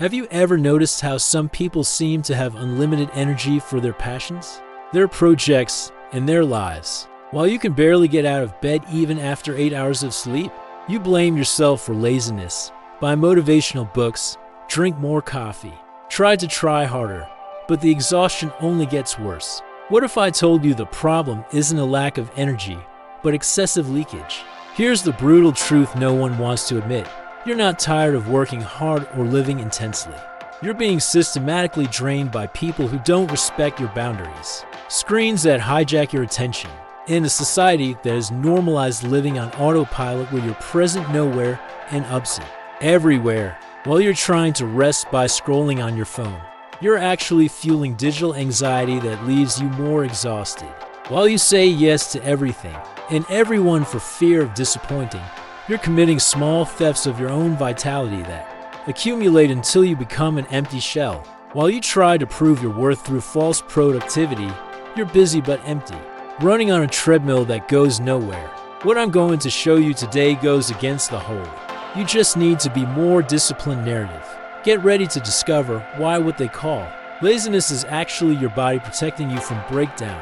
Have you ever noticed how some people seem to have unlimited energy for their passions, their projects, and their lives? While you can barely get out of bed even after 8 hours of sleep, you blame yourself for laziness, buy motivational books, drink more coffee, try harder, but the exhaustion only gets worse. What if I told you the problem isn't a lack of energy, but excessive leakage? Here's the brutal truth no one wants to admit. You're not tired of working hard or living intensely. You're being systematically drained by people who don't respect your boundaries, screens that hijack your attention, and a society that has normalized living on autopilot where you're present nowhere and absent everywhere. While you're trying to rest by scrolling on your phone, you're actually fueling digital anxiety that leaves you more exhausted. While you say yes to everything and everyone for fear of disappointing, you're committing small thefts of your own vitality that accumulate until you become an empty shell. While you try to prove your worth through false productivity, you're busy but empty, running on a treadmill that goes nowhere. What I'm going to show you today goes against the whole "you just need to be more disciplined" narrative. Get ready to discover why what they call laziness is actually your body protecting you from breakdown,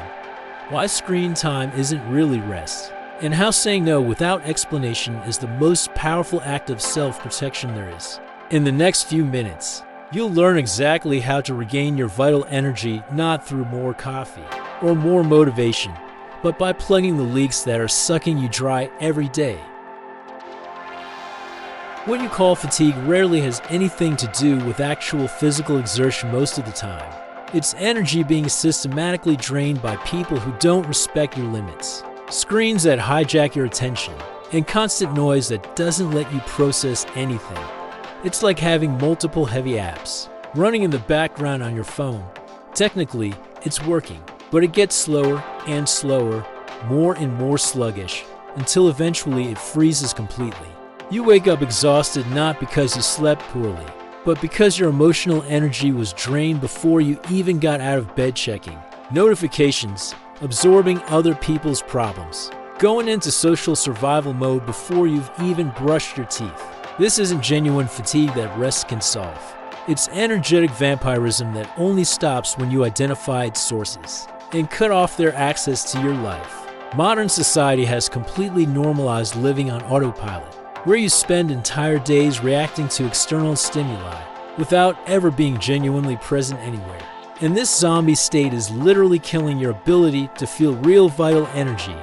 why screen time isn't really rest, and how saying no without explanation is the most powerful act of self-protection there is. In the next few minutes, you'll learn exactly how to regain your vital energy not through more coffee or more motivation, but by plugging the leaks that are sucking you dry every day. What you call fatigue rarely has anything to do with actual physical exertion most of the time. It's energy being systematically drained by people who don't respect your limits, screens that hijack your attention, and constant noise that doesn't let you process anything. It's like having multiple heavy apps running in the background on your phone. Technically, it's working, but it gets slower and slower, more and more sluggish, until eventually it freezes completely. You wake up exhausted not because you slept poorly, but because your emotional energy was drained before you even got out of bed, checking notifications, absorbing other people's problems, going into social survival mode before you've even brushed your teeth. This isn't genuine fatigue that rest can solve. It's energetic vampirism that only stops when you identify its sources and cut off their access to your life. Modern society has completely normalized living on autopilot, where you spend entire days reacting to external stimuli without ever being genuinely present anywhere. And this zombie state is literally killing your ability to feel real vital energy.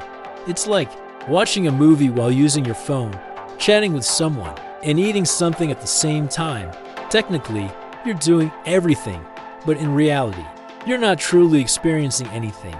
It's like watching a movie while using your phone, chatting with someone, and eating something at the same time. Technically, you're doing everything, but in reality, you're not truly experiencing anything.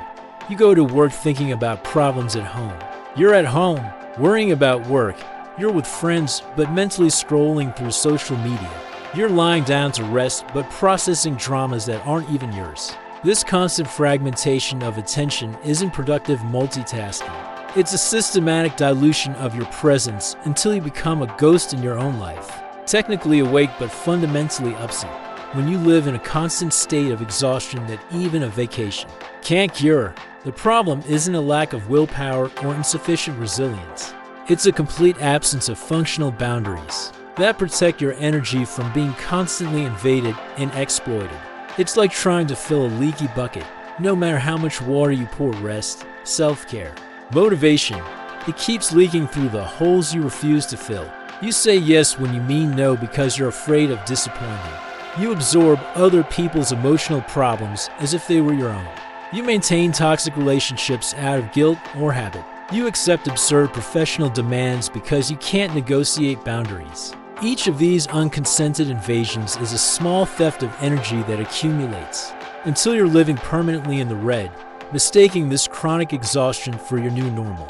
You go to work thinking about problems at home. You're at home, worrying about work. You're with friends, but mentally scrolling through social media. You're lying down to rest, but processing dramas that aren't even yours. This constant fragmentation of attention isn't productive multitasking. It's a systematic dilution of your presence until you become a ghost in your own life. Technically awake, but fundamentally absent. When you live in a constant state of exhaustion that even a vacation can't cure, the problem isn't a lack of willpower or insufficient resilience. It's a complete absence of functional boundaries that protect your energy from being constantly invaded and exploited. It's like trying to fill a leaky bucket. No matter how much water you pour, rest, self-care, motivation, it keeps leaking through the holes you refuse to fill. You say yes when you mean no because you're afraid of disappointing. You absorb other people's emotional problems as if they were your own. You maintain toxic relationships out of guilt or habit. You accept absurd professional demands because you can't negotiate boundaries. Each of these unconsented invasions is a small theft of energy that accumulates until you're living permanently in the red, mistaking this chronic exhaustion for your new normal.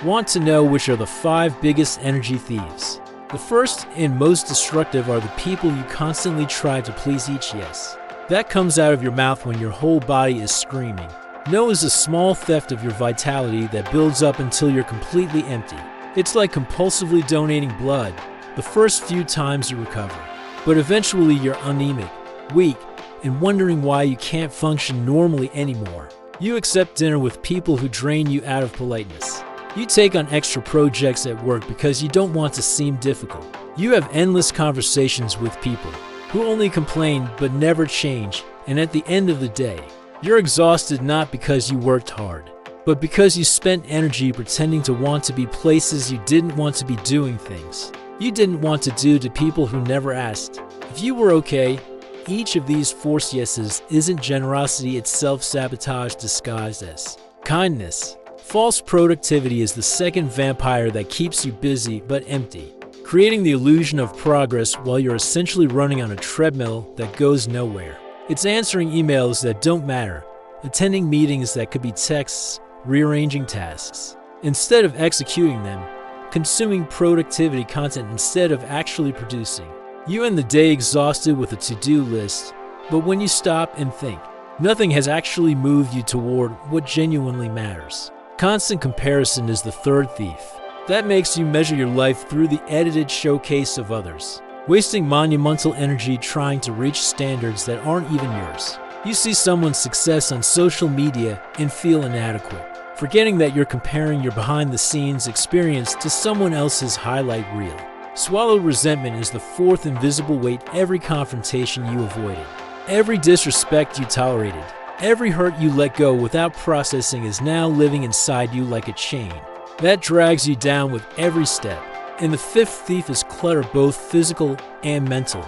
Want to know which are the 5 biggest energy thieves? The first and most destructive are the people you constantly try to please. Each yes that comes out of your mouth when your whole body is screaming no is a small theft of your vitality that builds up until you're completely empty. It's like compulsively donating blood the first few times you recover, but eventually you're anemic, weak, and wondering why you can't function normally anymore. You accept dinner with people who drain you out of politeness. You take on extra projects at work because you don't want to seem difficult. You have endless conversations with people who only complain but never change, and at the end of the day, you're exhausted not because you worked hard, but because you spent energy pretending to want to be places you didn't want to be, doing things you didn't want to do to people who never asked if you were okay. Each of these forced yeses isn't generosity, it's self-sabotage disguised as kindness. False productivity is the second vampire that keeps you busy but empty, creating the illusion of progress while you're essentially running on a treadmill that goes nowhere. It's answering emails that don't matter, attending meetings that could be texts, rearranging tasks instead of executing them, consuming productivity content instead of actually producing. You end the day exhausted with a to-do list, but when you stop and think, nothing has actually moved you toward what genuinely matters. Constant comparison is the third thief. That makes you measure your life through the edited showcase of others, wasting monumental energy trying to reach standards that aren't even yours. You see someone's success on social media and feel inadequate, forgetting that you're comparing your behind-the-scenes experience to someone else's highlight reel. Swallowed resentment is the fourth invisible weight. Every confrontation you avoided, every disrespect you tolerated, every hurt you let go without processing is now living inside you like a chain that drags you down with every step. And the fifth thief is clutter, both physical and mental.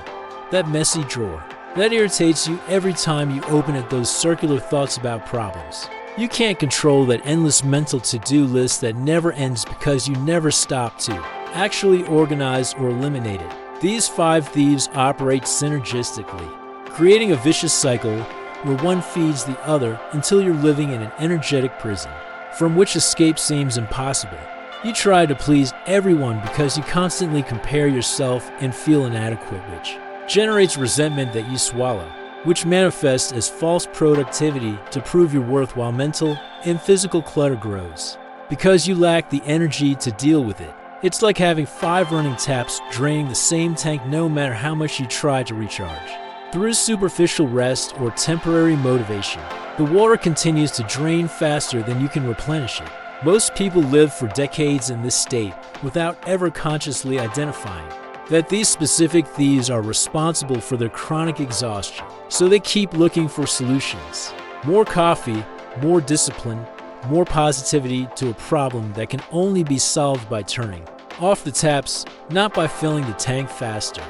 That messy drawer that irritates you every time you open it, those circular thoughts about problems. You can't control that endless mental to-do list that never ends because you never stop to actually organize or eliminate it. These five thieves operate synergistically, creating a vicious cycle where one feeds the other until you're living in an energetic prison from which escape seems impossible. You try to please everyone because you constantly compare yourself and feel inadequate, which generates resentment that you swallow, which manifests as false productivity to prove your worth, while mental and physical clutter grows because you lack the energy to deal with it. It's like having 5 running taps draining the same tank no matter how much you try to recharge. Through superficial rest or temporary motivation, the water continues to drain faster than you can replenish it. Most people live for decades in this state without ever consciously identifying that these specific thieves are responsible for their chronic exhaustion. So they keep looking for solutions. More coffee, more discipline, more positivity to a problem that can only be solved by turning off the taps, not by filling the tank faster.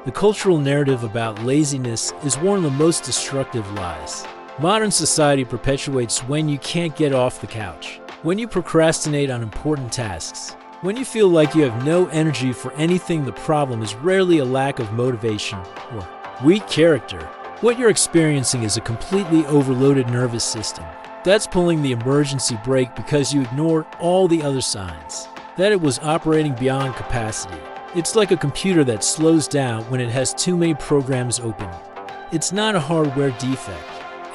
The cultural narrative about laziness is one of the most destructive lies modern society perpetuates. When you can't get off the couch, when you procrastinate on important tasks, when you feel like you have no energy for anything, the problem is rarely a lack of motivation or weak character. What you're experiencing is a completely overloaded nervous system that's pulling the emergency brake because you ignored all the other signs that it was operating beyond capacity. It's like a computer that slows down when it has too many programs open. It's not a hardware defect,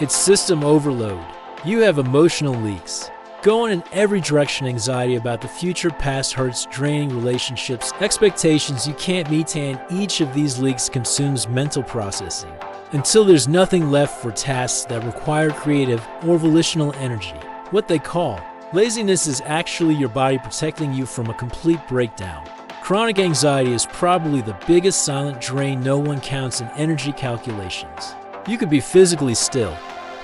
it's system overload. You have emotional leaks going in every direction, anxiety about the future, past hurts, draining relationships, expectations you can't meet, and each of these leaks consumes mental processing until there's nothing left for tasks that require creative or volitional energy. What they call laziness is actually your body protecting you from a complete breakdown. Chronic anxiety is probably the biggest silent drain no one counts in energy calculations. You could be physically still,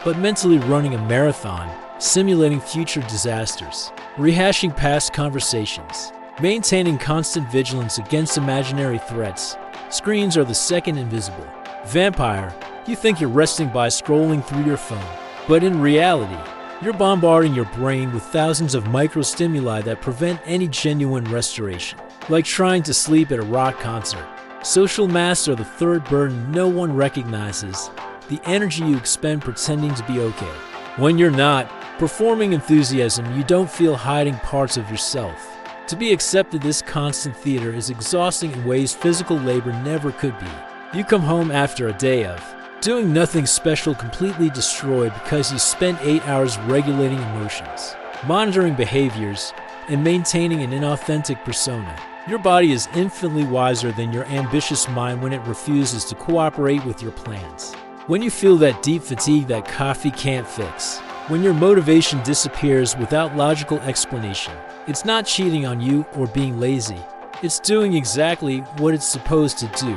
but mentally running a marathon, simulating future disasters, rehashing past conversations, maintaining constant vigilance against imaginary threats. Screens are the second invisible vampire. You think you're resting by scrolling through your phone, but in reality, you're bombarding your brain with thousands of microstimuli that prevent any genuine restoration. Like trying to sleep at a rock concert. Social masks are the third burden no one recognizes, the energy you expend pretending to be okay when you're not. Performing enthusiasm you don't feel, hiding parts of yourself. To be accepted, this constant theater is exhausting in ways physical labor never could be. You come home after a day of doing nothing special, completely destroyed because you spent 8 hours regulating emotions, monitoring behaviors, and maintaining an inauthentic persona. Your body is infinitely wiser than your ambitious mind when it refuses to cooperate with your plans. When you feel that deep fatigue that coffee can't fix, When your motivation disappears without logical explanation, it's not cheating on you or being lazy. It's doing exactly what it's supposed to do,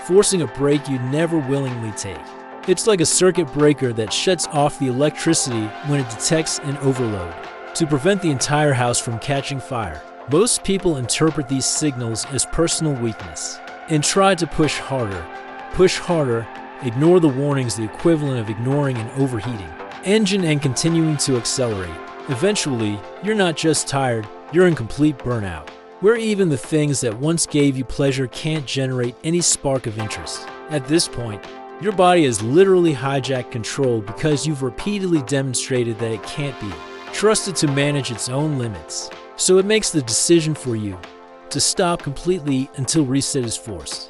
forcing a break you never willingly take. It's like a circuit breaker that shuts off the electricity when it detects an overload, to prevent the entire house from catching fire. Most people interpret these signals as personal weakness and try to push harder, ignore the warnings, the equivalent of ignoring an overheating engine and continuing to accelerate. Eventually, you're not just tired, you're in complete burnout, where even the things that once gave you pleasure can't generate any spark of interest. At this point, your body has literally hijacked control because you've repeatedly demonstrated that it can't be trusted to manage its own limits. So it makes the decision for you to stop completely until reset is forced.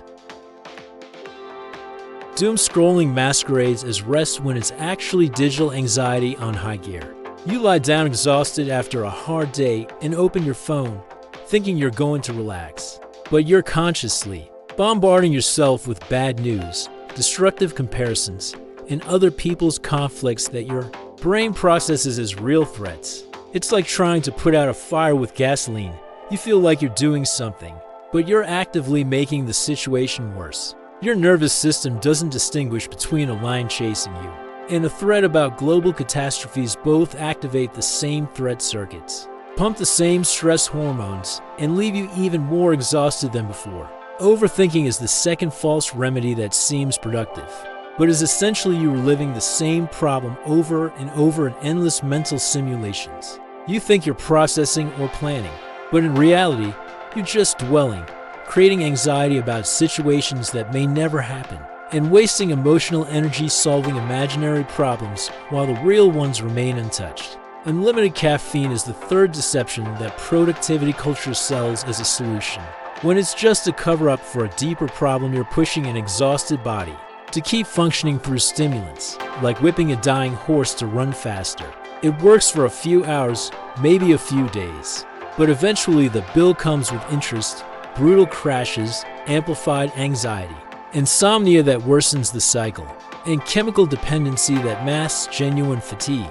Doom scrolling masquerades as rest when it's actually digital anxiety on high gear. You lie down exhausted after a hard day and open your phone, thinking you're going to relax. But you're consciously bombarding yourself with bad news, destructive comparisons, and other people's conflicts that your brain processes as real threats. It's like trying to put out a fire with gasoline. You feel like you're doing something, but you're actively making the situation worse. Your nervous system doesn't distinguish between a lion chasing you and a threat about global catastrophes. Both activate the same threat circuits, pump the same stress hormones, and leave you even more exhausted than before. Overthinking is the second false remedy that seems productive, but is essentially you reliving the same problem over and over in endless mental simulations. You think you're processing or planning, but in reality, you're just dwelling, creating anxiety about situations that may never happen, and wasting emotional energy solving imaginary problems while the real ones remain untouched. Unlimited caffeine is the third deception that productivity culture sells as a solution, when it's just a cover-up for a deeper problem. You're pushing an exhausted body to keep functioning through stimulants, like whipping a dying horse to run faster. It works for a few hours, maybe a few days, but eventually the bill comes with interest, brutal crashes, amplified anxiety, insomnia that worsens the cycle, and chemical dependency that masks genuine fatigue.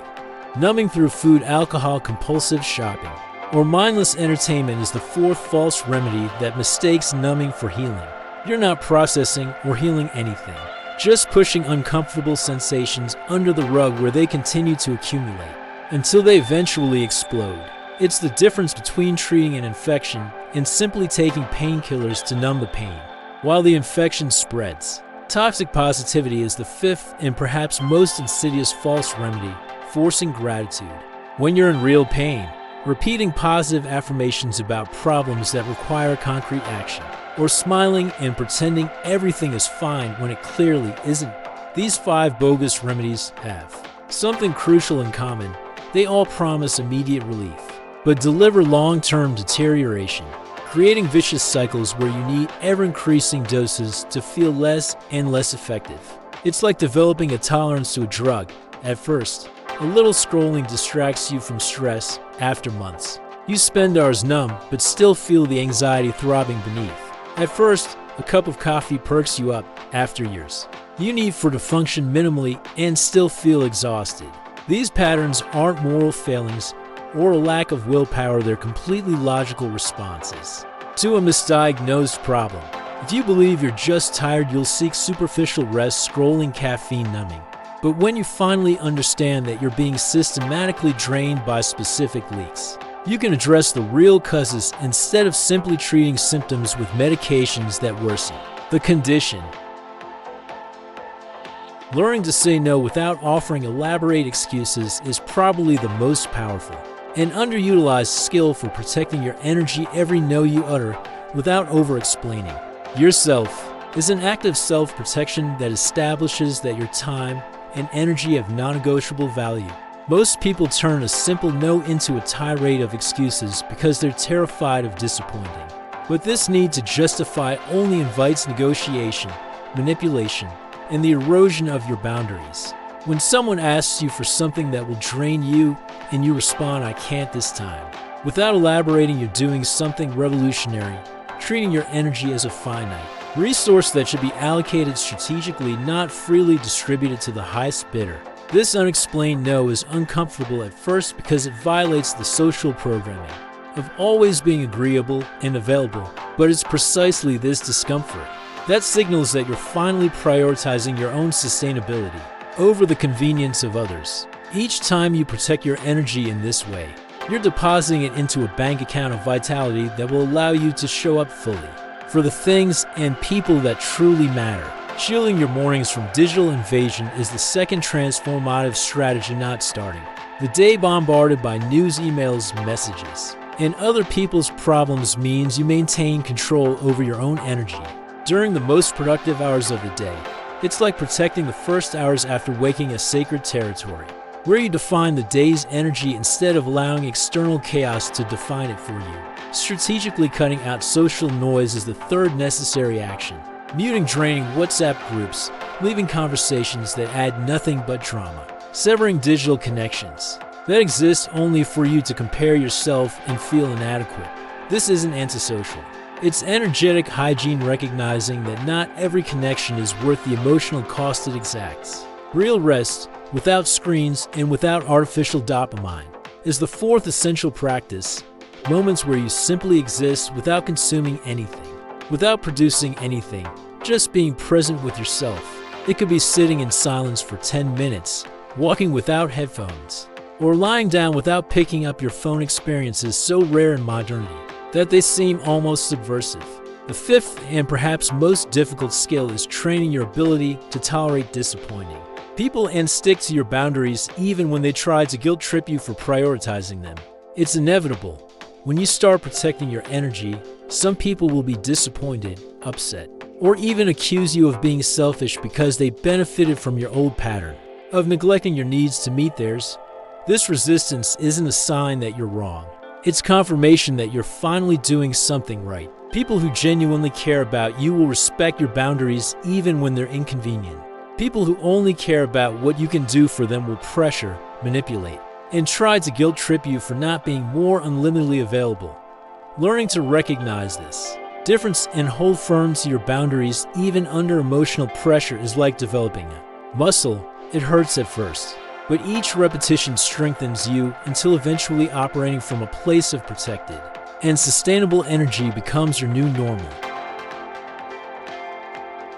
Numbing through food, alcohol, compulsive shopping, or mindless entertainment is the fourth false remedy that mistakes numbing for healing. You're not processing or healing anything, just pushing uncomfortable sensations under the rug where they continue to accumulate until they eventually explode. It's the difference between treating an infection and simply taking painkillers to numb the pain, while the infection spreads. Toxic positivity is the fifth and perhaps most insidious false remedy, forcing gratitude. When you're in real pain, repeating positive affirmations about problems that require concrete action, or smiling and pretending everything is fine when it clearly isn't. These 5 bogus remedies have something crucial in common. They all promise immediate relief, but deliver long-term deterioration, creating vicious cycles where you need ever-increasing doses to feel less and less effective. It's like developing a tolerance to a drug. At first, a little scrolling distracts you from stress. After months, you spend hours numb but still feel the anxiety throbbing beneath. At first, a cup of coffee perks you up. After years, you need to function minimally and still feel exhausted. These patterns aren't moral failings or a lack of willpower, they're completely logical responses to a misdiagnosed problem. If you believe you're just tired, you'll seek superficial rest, scrolling, caffeine, numbing. But when you finally understand that you're being systematically drained by specific leaks, you can address the real causes instead of simply treating symptoms with medications that worsen the condition. Learning to say no without offering elaborate excuses is probably the most powerful and underutilized skill for protecting your energy. Every no you utter without over-explaining yourself is an act of self-protection that establishes that your time and energy have non-negotiable value. Most people turn a simple no into a tirade of excuses because they're terrified of disappointing. But this need to justify only invites negotiation, manipulation, and the erosion of your boundaries. When someone asks you for something that will drain you and you respond, "I can't this time," without elaborating, you're doing something revolutionary, treating your energy as a finite resource that should be allocated strategically, not freely distributed to the highest bidder. This unexplained no is uncomfortable at first because it violates the social programming of always being agreeable and available, but it's precisely this discomfort that signals that you're finally prioritizing your own sustainability over the convenience of others. Each time you protect your energy in this way, you're depositing it into a bank account of vitality that will allow you to show up fully for the things and people that truly matter. Shielding your mornings from digital invasion is the second transformative strategy, not starting the day bombarded by news, emails, messages, and other people's problems means you maintain control over your own energy during the most productive hours of the day. It's like protecting the first hours after waking, a sacred territory where you define the day's energy instead of allowing external chaos to define it for you. Strategically cutting out social noise is the third necessary action. Muting draining WhatsApp groups, leaving conversations that add nothing but drama, severing digital connections that exist only for you to compare yourself and feel inadequate. This isn't antisocial. It's energetic hygiene, recognizing that not every connection is worth the emotional cost it exacts. Real rest, without screens and without artificial dopamine, is the fourth essential practice. Moments where you simply exist without consuming anything, without producing anything, just being present with yourself. It could be sitting in silence for 10 minutes, walking without headphones, or lying down without picking up your phone. Experiences so rare in modernity that they seem almost subversive. The fifth and perhaps most difficult skill is training your ability to tolerate disappointing people and stick to your boundaries even when they try to guilt trip you for prioritizing them. It's inevitable. When you start protecting your energy, some people will be disappointed, upset, or even accuse you of being selfish because they benefited from your old pattern of neglecting your needs to meet theirs. This resistance isn't a sign that you're wrong. It's confirmation that you're finally doing something right. People who genuinely care about you will respect your boundaries even when they're inconvenient. People who only care about what you can do for them will pressure, manipulate, and try to guilt trip you for not being more unlimitedly available. Learning to recognize this difference and hold firm to your boundaries even under emotional pressure is like developing a muscle. It hurts at first, but each repetition strengthens you until eventually operating from a place of protected and sustainable energy becomes your new normal.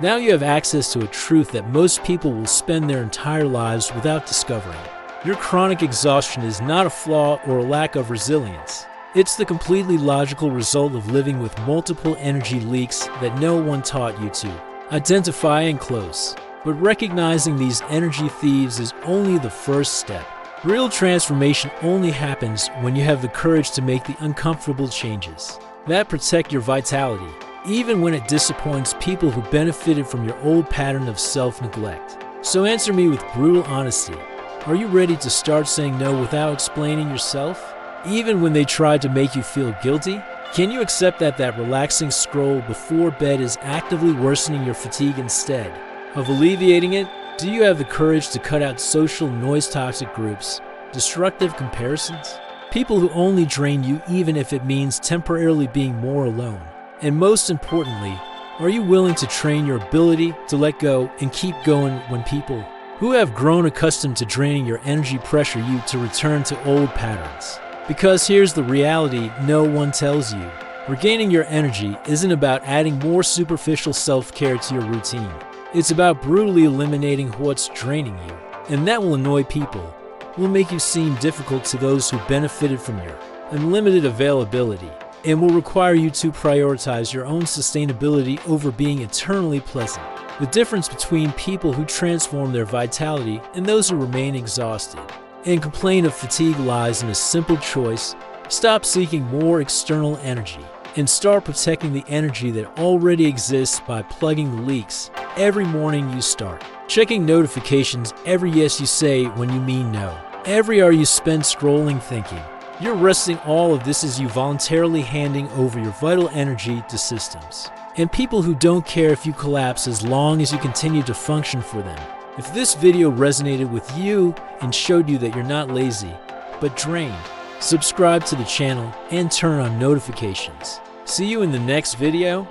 Now you have access to a truth that most people will spend their entire lives without discovering. Your chronic exhaustion is not a flaw or a lack of resilience. It's the completely logical result of living with multiple energy leaks that no one taught you to identify and close. But recognizing these energy thieves is only the first step. Real transformation only happens when you have the courage to make the uncomfortable changes that protect your vitality, even when it disappoints people who benefited from your old pattern of self-neglect. So answer me with brutal honesty. Are you ready to start saying no without explaining yourself, even when they try to make you feel guilty? Can you accept that relaxing scroll before bed is actively worsening your fatigue instead of alleviating it? Do you have the courage to cut out social noise, toxic groups, destructive comparisons, people who only drain you even if it means temporarily being more alone? And most importantly, are you willing to train your ability to let go and keep going when people who have grown accustomed to draining your energy pressure you to return to old patterns? Because here's the reality no one tells you. Regaining your energy isn't about adding more superficial self-care to your routine. It's about brutally eliminating what's draining you. And that will annoy people, will make you seem difficult to those who benefited from your unlimited availability, and will require you to prioritize your own sustainability over being eternally pleasant. The difference between people who transform their vitality and those who remain exhausted and complain of fatigue lies in a simple choice. Stop seeking more external energy and start protecting the energy that already exists by plugging the leaks every morning you start. Checking notifications every yes you say when you mean no. Every hour you spend scrolling thinking. You're resting all of this as you voluntarily handing over your vital energy to systems and people who don't care if you collapse as long as you continue to function for them. If this video resonated with you and showed you that you're not lazy, but drained, subscribe to the channel and turn on notifications. See you in the next video.